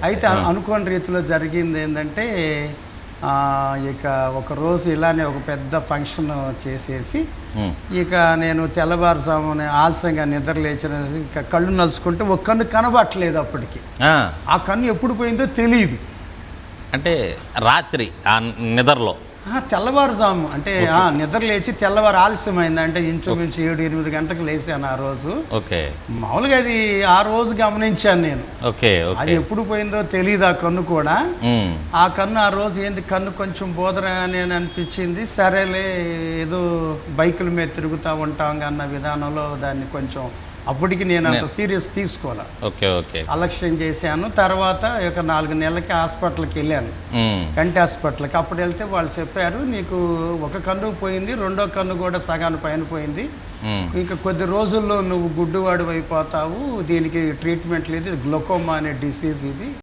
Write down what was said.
అయితే అనుకోని రీతిలో జరిగింది ఏంటంటే ఇక ఒక రోజు ఇలానే ఒక పెద్ద ఫంక్షన్ చేసేసి ఇక నేను తెల్లవారుజామున ఆలస్యంగా నిద్ర లేచిన ఇక కళ్ళు నలుచుకుంటే ఒక కన్ను కనబట్టలేదు అప్పటికి. ఆ కన్ను ఎప్పుడు పోయిందో తెలియదు. అంటే రాత్రి ఆ నిద్రలో తెల్లవారుజాము అంటే నిద్ర లేచి తెల్లవారు ఆలస్యమైంది. అంటే ఇంచుమించు 7-8 గంటలకు లేచాను ఆ రోజు. మామూలుగా అది ఆ రోజు గమనించాను నేను. అది ఎప్పుడు పోయిందో తెలియదు ఆ కన్ను కూడా. ఆ కన్ను ఆ రోజు ఏంది కన్ను కొంచెం బోధరగానే అనిపించింది. సరేలే ఏదో బైకుల మీద తిరుగుతూ ఉంటాం అన్న విధానంలో దాన్ని కొంచెం అప్పటికి నేను అంత సీరియస్ తీసుకోవాలి. అలక్ష్యం చేశాను. తర్వాత ఒక 4 నెలలకి హాస్పిటల్కి వెళ్ళాను, కంటి హాస్పిటల్కి. అప్పుడు వెళ్తే వాళ్ళు చెప్పారు, నీకు ఒక కన్ను పోయింది, రెండో కన్ను కూడా సగాను పైన పోయింది, ఇంకా కొద్ది రోజుల్లో నువ్వు గుడ్డువాడు అయిపోతావు, దీనికి ట్రీట్మెంట్ లేదు, ఇది గ్లూకోమా అనే డిసీజ్ ఇది.